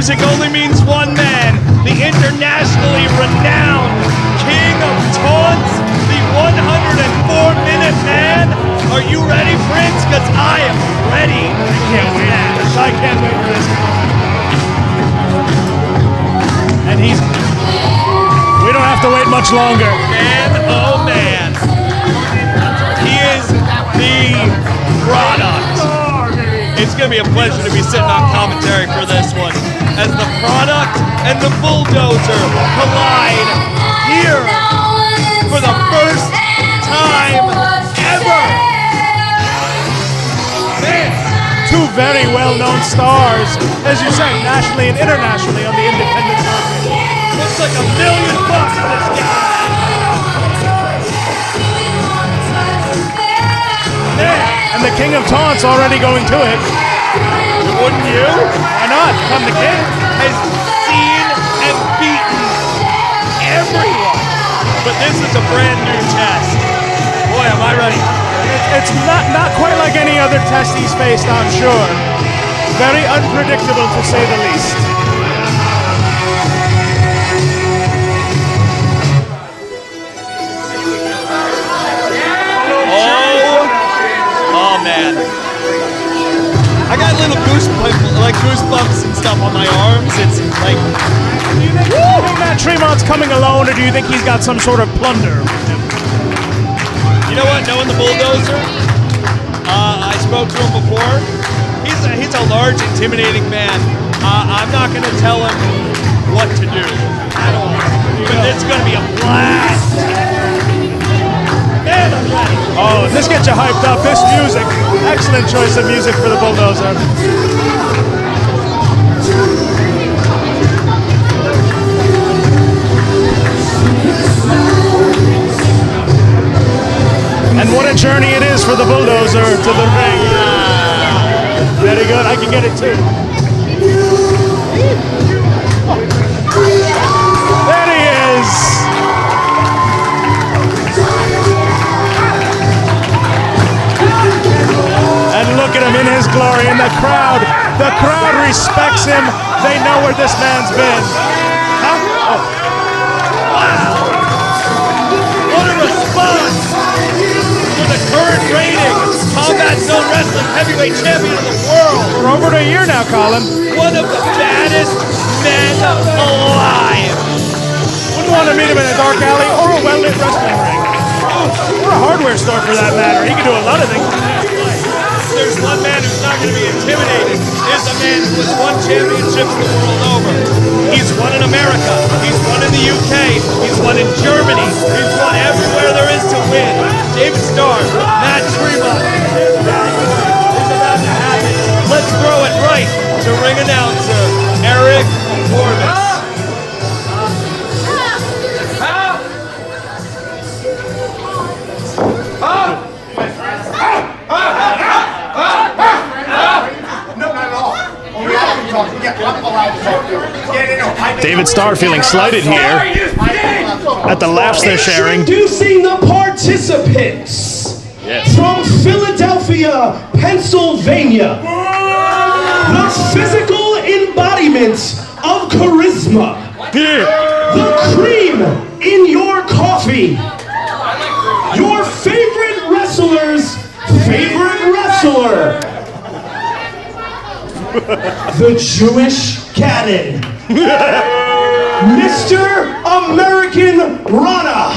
music only means one man, the internationally renowned King of Taunts, the 104-minute man. Are you ready, Prince? Because I am ready. I can't wait for this. And we don't have to wait much longer. Man, oh man. He is the product. It's going to be a pleasure to be sitting on commentary for this one as the product and the Bulldozer collide here for the first time ever. Man. Two very well-known stars, as you said, nationally and internationally on the independent circuit. Looks like $1 million for this guy. And the King of Taunts already going to it. Wouldn't you? Why not? Come the king. Has seen and beaten everyone. But this is a brand new test. Boy, am I ready. It's not quite like any other test he's faced, I'm sure. Very unpredictable, to say the least. Oh man. I got little goosebumps and stuff on my arms. It's like... Do you think that Tremont's coming alone, or do you think he's got some sort of plunder with him? You know what? Knowing the Bulldozer, I spoke to him before. He's a large, intimidating man. I'm not going to tell him what to do at all. But it's going to be a blast. Man, I'm ready. Oh, this gets you hyped up. This music. Excellent choice of music for the Bulldozer. And what a journey it is for the Bulldozer to the ring. Very good. I can get it too. There he is. And look at him in his glory. And the crowd respects him. They know where this man's been. Huh? Oh. Wow. What a response. The current reigning Combat Zone Wrestling Heavyweight Champion of the world. For over a year now, Colin. One of the baddest men alive. Wouldn't want to meet him in a dark alley or a well-lit wrestling ring. Or a hardware store for that matter. He can do a lot of things. There's one man who's not going to be intimidated. Is a man who has won championships the world over. He's won in America. He's won in the UK. He's won in Germany. He's won everywhere there is to win. David Starr, Matt Tremont. It's about to happen. Let's throw it right to ring announcer Eric Corbis. David Starr feeling slighted here at the laughs they're sharing. Introducing the participants from Philadelphia, Pennsylvania. The physical embodiments of charisma. The cream in your coffee. Your favorite wrestler's favorite wrestler. The Jewish Cannon. Mr. American Rana.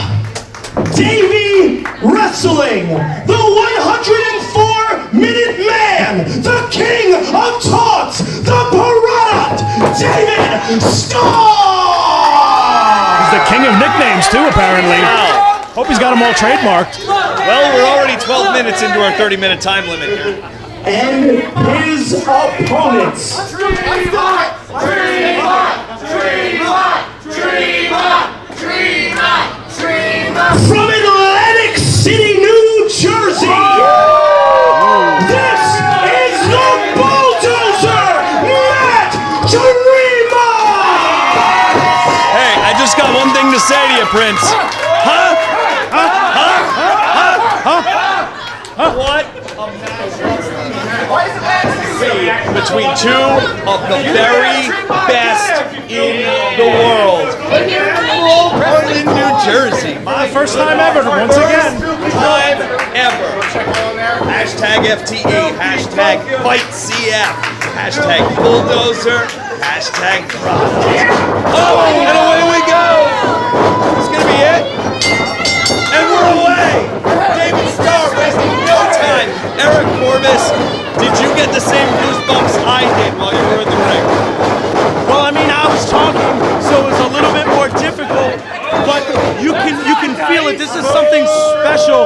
Davey Wrestling. The 104-minute man. The King of Taunts. The Product. David Starr. He's the king of nicknames too, apparently. Wow. Hope he's got them all trademarked. Well, we're already 12 minutes into our 30-minute time limit here. And his opponents. From Atlantic City, New Jersey. This is the Bulldozer, Matt Tremont. Hey, I just got one thing to say to you, Prince. Huh? What a match. between two of the very best in the world. Portland, New Jersey. My first time ever, once again. Time ever. Hashtag FTE, hashtag FightCF, hashtag Bulldozer, hashtag Tremont. Oh, and away we go. It's going to be it. And we're away. David Starr wasting no time. Eric Corbis, did you get the same goosebumps I did while you were in the ring? Well, I mean, I was talking, so it was a little bit more difficult, but you can feel it. This is something special.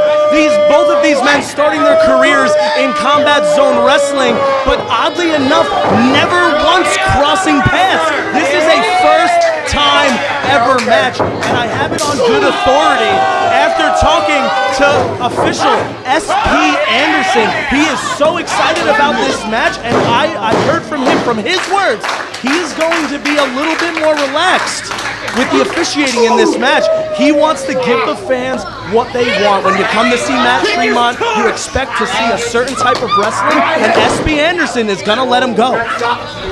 Both of these men starting their careers in combat zone wrestling, but oddly enough, never once crossing paths. This is a first time ever match, and I have it on good authority after talking to official SP Anderson. He is so excited about this match, and I heard from him, from his words, he is going to be a little bit more relaxed with the officiating in this match. He wants to give the fans what they want. When you come to see Matt Tremont, you expect to see a certain type of wrestling, and SP Anderson is going to let him go.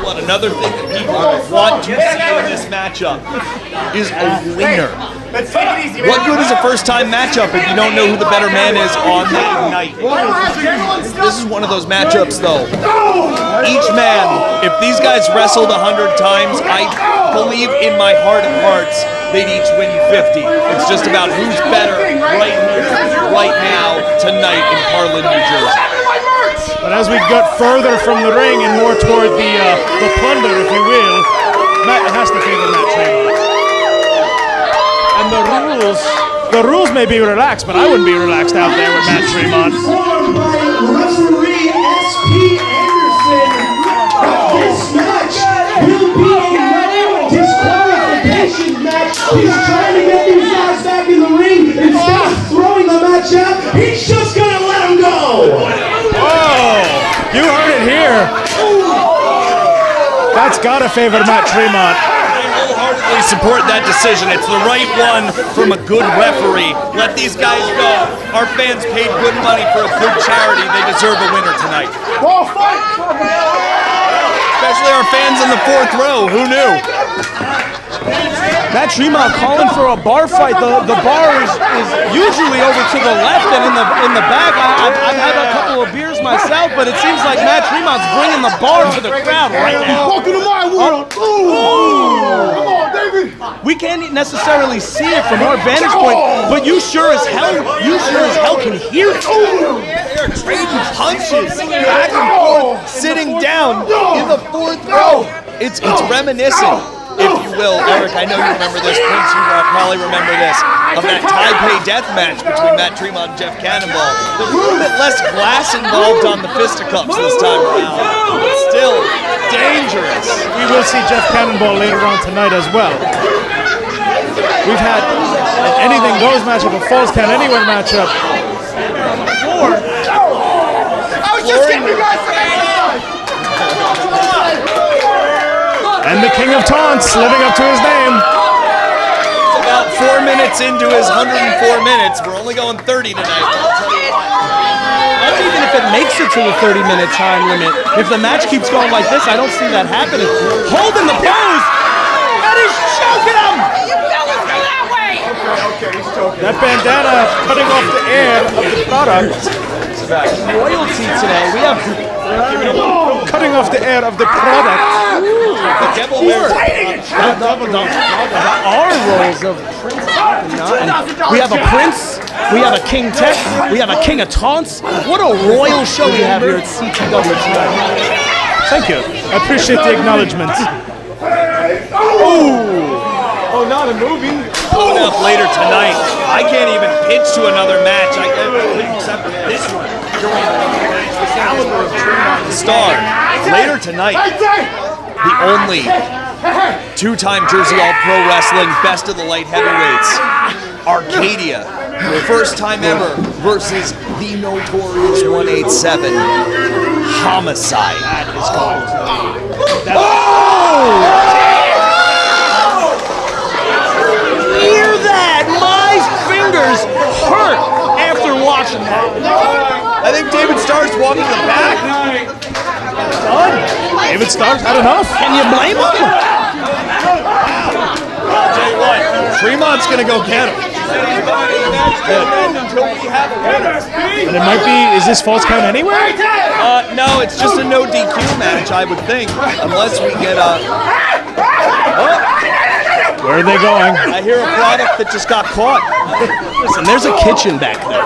What another thing that people want to see in this matchup is a winner. What good is a first-time matchup if you don't know who the better man is on that night? This is one of those matchups, though. Each man, if these guys wrestled 100 times, I believe in my heart of hearts they'd each win 50. It's just about who's better right here, right now, tonight in Harlan, New Jersey. But as we got further from the ring and more toward the plunder, if you will, Matt has to favor Matt Tremont. And the rules may be relaxed, but I wouldn't be relaxed out there with Matt Tremont. Informed by referee SP Anderson that this match will be a disqualification match. He's trying to get these guys back in the ring. Instead of throwing the match out, he's just going to let them go. Oh, you heard it here. That's got to favor Matt Tremont. Wholeheartedly support that decision. It's the right one from a good referee. Let these guys go. Our fans paid good money for a good charity. They deserve a winner tonight. Especially our fans in the fourth row. Who knew? Matt Tremont calling for a bar fight. The bar is usually over to the left and in the back. I've had a couple of beers myself, but it seems like Matt Tremont's bringing the bar to the crowd right now. Welcome to my world. Come on, David. We can't necessarily see it from our vantage point, but you sure as hell can hear it. They're trading punches back and forth, sitting down in the fourth row. It's reminiscent. If you will, Eric, I know you remember this. Prince, you probably remember this. Of that Taipei death match between Matt Tremont and Jeff Cannonball. There's a little bit less glass involved on the fisticuffs this time around. But still dangerous. We will see Jeff Cannonball later on tonight as well. We've had an anything goes matchup, a falls count anywhere matchup. I was just getting you guys to And the King of Taunts living up to his name. It's about 4 minutes into his 104 minutes. We're only going 30 tonight. I'll tell you what. Not even if it makes it to the 30-minute time limit. If the match keeps going like this, I don't see that happening. Holding the pose, and he's choking him. You fellas go that way! Okay, he's choking. That bandana cutting off the air of the product. Royalty today. We have Cutting off the air of the product. The devil bears. our roles of Prince. We have a Prince. We have a King Tech. We have a King of Taunts. What a royal show we have here at CTW tonight. Thank you. I appreciate the acknowledgement. Oh, not a movie. Coming up later tonight. I can't even pitch to another match. I couldn't accept this one. Starr. Later tonight. The only two-time Jersey All-Pro Wrestling Best of the Light Heavyweights. Arcadia. First time ever versus the notorious 187. Homicide. That is going to Hear that? My fingers hurt after watching that. I think David Starr's walking the back. David Starr's had enough. Can you blame him? I'll tell you what, Tremont's gonna go get him. Until we have a winner. And it might be, is this false count anywhere? No, it's just a no DQ match, I would think, unless we get a. Where are they going? I hear a product that just got caught. Listen, there's a kitchen back there.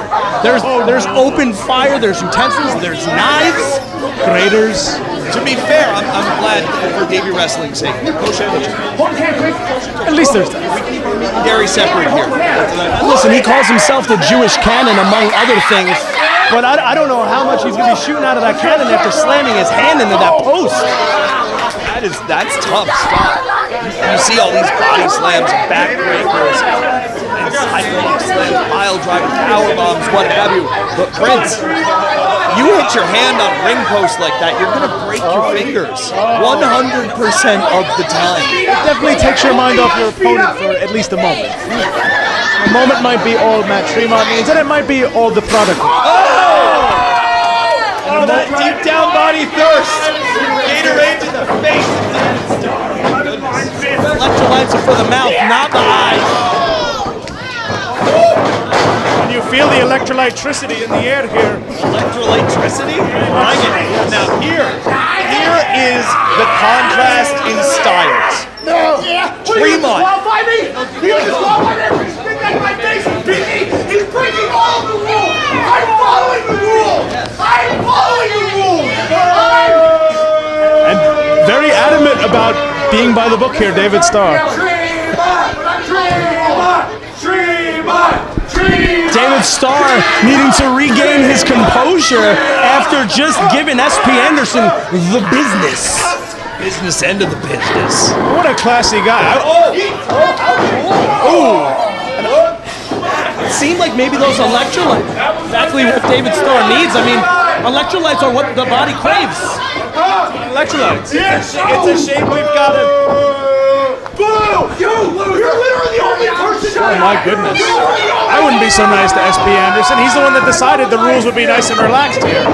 There's open fire, there's utensils, there's knives. Graders. To be fair, I'm glad for Davey Wrestling's sake. At least there's that. Very separate here. Listen, he calls himself the Jewish cannon, among other things. But I don't know how much he's going to be shooting out of that cannon after slamming his hand into that post. That's tough stuff. You see all these body slams and backbreakers and sidewalk slams, pile drivers, power bombs, what have you. But Prince, you hit your hand on a ring post like that, you're going to break your fingers 100% of the time. It definitely takes your mind off your opponent for at least a moment. A moment might be all Matt Tremont needs, and it might be all the product. Oh, that deep down body thirst. Gatorade to the face. Electrolytes are for the mouth, not the eyes. And you feel the electrolytricity in the air here. Electrolytricity? Bring it. Now here is the contrast in styles. No! Tremont. Disqualify me! He disqualify me! He's spitting at my face and beat me! He's breaking all of the rules! I'm following the rules! I'm following the rules! And very adamant about being by the book here, David Starr. David Starr needing to regain his composure after just giving SP Anderson the business. Business end of the business. What a classy guy. It seemed like maybe those electrolytes, exactly what David Starr needs. I mean, electrolytes are what the body craves. Electrolytes. It's a shame we've got to. Boo! You're literally the only person. Oh my goodness. I wouldn't be so nice to SP Anderson. He's the one that decided the rules would be nice and relaxed here.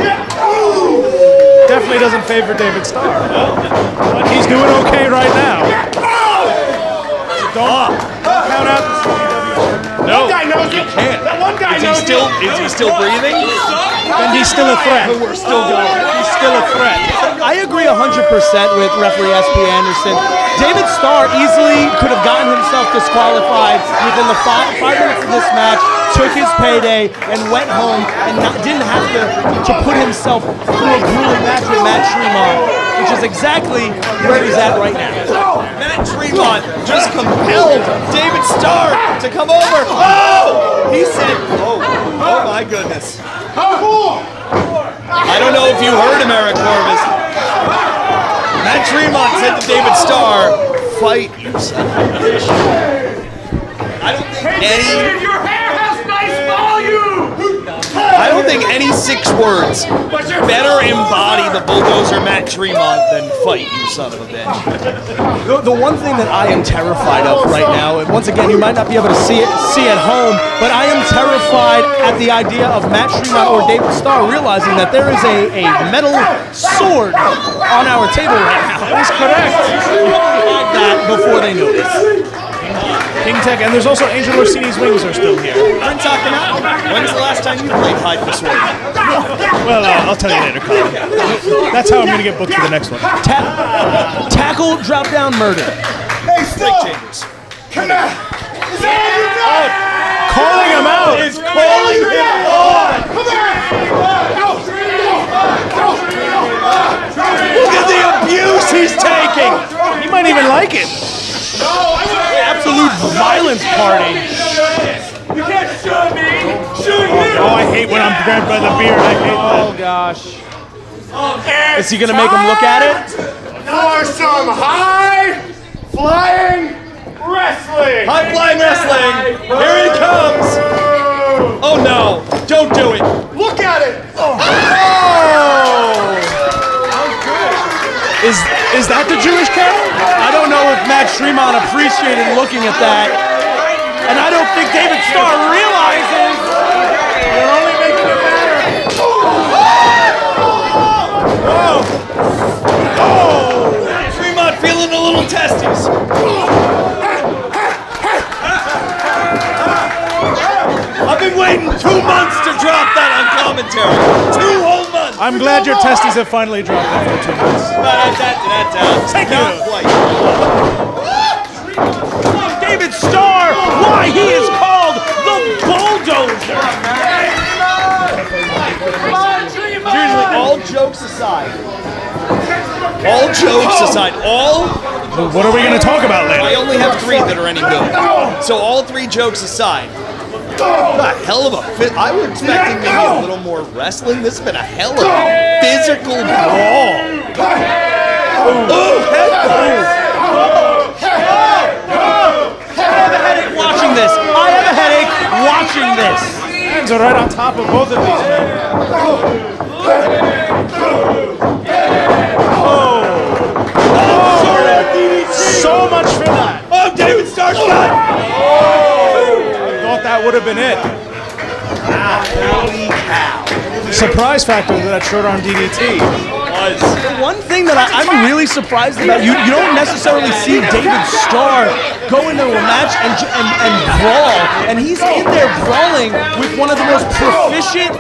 Definitely doesn't favor David Starr. But he's doing okay right now. So don't count out the CTW. No, That guy knows you it. can't. That one guy knows Is he still breathing? Then he's still a threat. We're still going. He's still a threat. I agree 100% with referee SP Anderson. David Starr easily could have gotten himself disqualified within the 5 minutes of this match, took his payday, and went home and didn't have to put himself through a grueling match with Matt Tremont, which is exactly where he's at right now. Matt Tremont just compelled David Starr to come over. Oh! He said, oh my goodness. I don't know if you heard him, Eric Corvus. Matt Tremont said to David Starr, fight yourself. I don't think any 6 words better embody the Bulldozer Matt Tremont than fight, you son of a bitch. The one thing that I am terrified of right now, and once again, you might not be able to see at home, but I am terrified at the idea of Matt Tremont or David Starr realizing that there is a metal sword on our table right now. That is correct. That before they notice. King Tech, and there's also Angel Orsini's wings are still here. Prince Akhenaten, when's the last time you played hide the sword? Well, I'll tell you later, Colin. That's how I'm going to get booked for the next one. Tackle, drop down, murder. Hey, Starr! Chambers. Come on! Is that all you got? Calling him out. Is calling him on. Come on! Look at the abuse he's taking. He might even like it. Absolute violence party. You can't shoot me! Shoot you! Oh, I hate when I'm grabbed by the beard. I hate that. Oh gosh. Is he gonna make him look at it? For some high-flying wrestling! High flying wrestling. Here he comes. Oh no! Don't do it. Look at it! Is that the Jewish carol? I don't know if Matt Tremont appreciated looking at that. And I don't think David Starr realizes They're only making it better. Whoa! Oh! I'm glad your testes have finally dropped after 2 months. Take Not quite. David Starr, why he is called the Bulldozer. Seriously, all jokes aside, What are we going to talk about I later? only have 3 that are any good. So all 3 jokes aside, a hell of a fit. I was expecting maybe a little more wrestling. This has been a hell of a physical brawl. Oh, head Watching this, I have a headache watching this. Hands are right on top of both of these men. So much for that. Oh, David Starr shot! I thought that would have been it. Holy cow. Surprise factor to that short arm DDT. The one thing that I'm really surprised about, you don't necessarily see David Starr go into a match and brawl, and he's in there brawling with one of the most proficient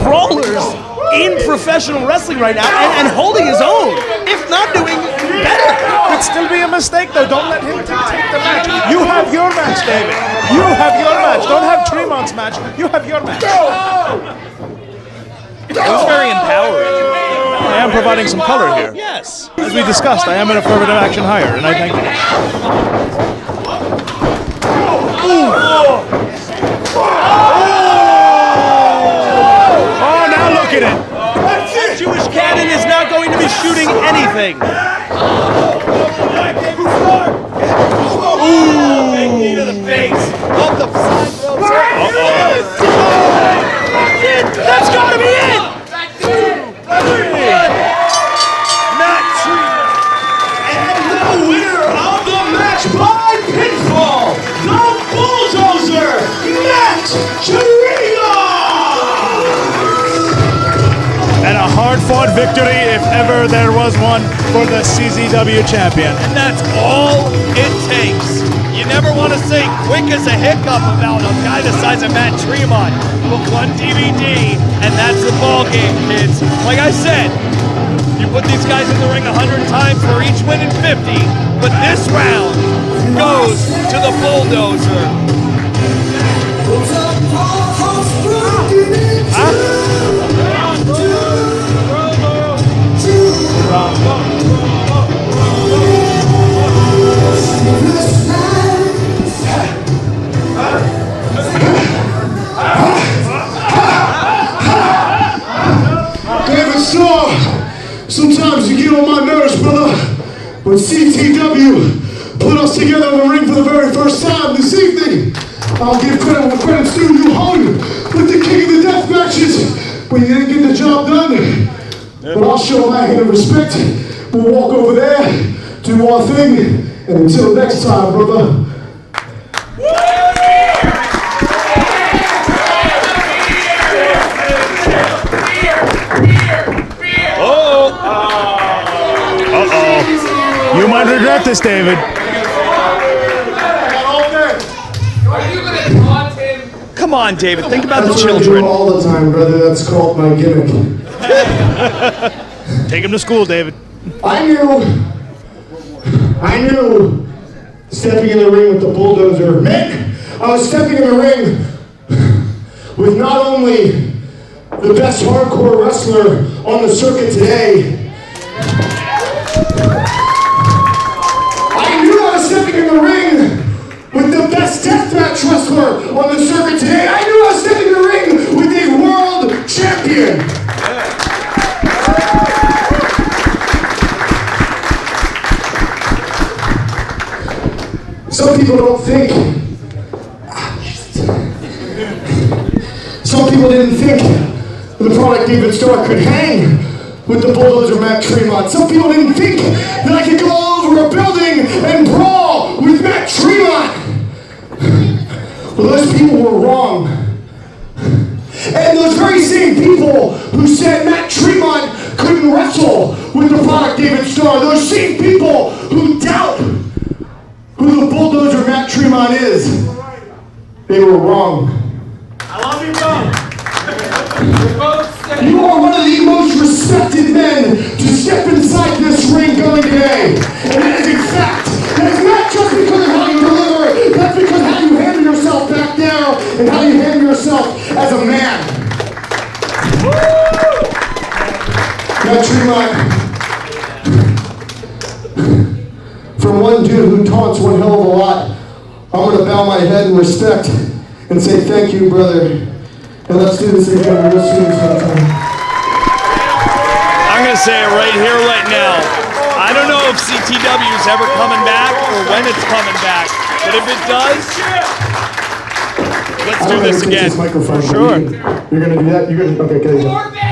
brawlers in professional wrestling right now, and holding his own, if not doing better. Could still be a mistake though. Don't let him take the match. You have your match, David. You have your match. Don't have Tremont's match. You have your match. It was very empowering. I am providing some color here. Yes. As we discussed, I am an affirmative action hire, and I thank you. Oh, now look at it. That Jewish cannon is not going to be shooting anything. Knee to the face. Up the side ropes. That's got to be it. And the winner of the match by pinfall, the Bulldozer, Matt Tremont! And a hard-fought victory, if ever there was one, for the CZW champion. And that's all it takes. You never want to say quick as a hiccup about a guy the size of Matt Tremont. But 1 DVD, and that's the ball game, kids. Like I said, you put these guys in the ring 100 times, they're each winning 50. But this round goes to the Bulldozer. David Starr, sometimes you get on my nerves, brother, but CTW put us together in the ring for the very first time this evening. I'll give credit where credit's due. You hung with the king of the death matches, but you didn't get the job done. But I'll show my hand of respect. We'll walk over there, do our thing, and until next time, brother. You might regret this, David. Come on, David, think about the That's what I do children. all the time, brother. That's called my gimmick. Take him to school, David. I knew stepping in the ring with the Bulldozer meant I was stepping in the ring with not only the best hardcore wrestler on the circuit today, I knew I was stepping in the ring with the best deathmatch wrestler on the circuit today. I knew I was stepping in the ring with a world champion. Some people don't think. Some people didn't think the product David Starr could hang with the Bulldozer Matt Tremont. Some people didn't think that I could go all over a building and brawl with Matt Tremont. Well, those people were wrong. And those very same people who said Matt Tremont couldn't wrestle with the product David Starr, those same people who doubt who the Bulldozer Matt Tremont is, they were wrong. I love you both. You are one of the most step inside this ring going today. And that is a fact. That is not just because of how you deliver, that's because how you handle yourself back down and how you handle yourself as a man. Now, Tremont, from one dude who taunts one hell of a lot, I'm going to bow my head in respect and say thank you, brother. And let's do this again real soon sometime. I'm going to say it right here, right now. I don't know if CTW is ever coming back or when it's coming back, but if it does, let's do this again. For sure. You're going to do that? You're going to, okay, good.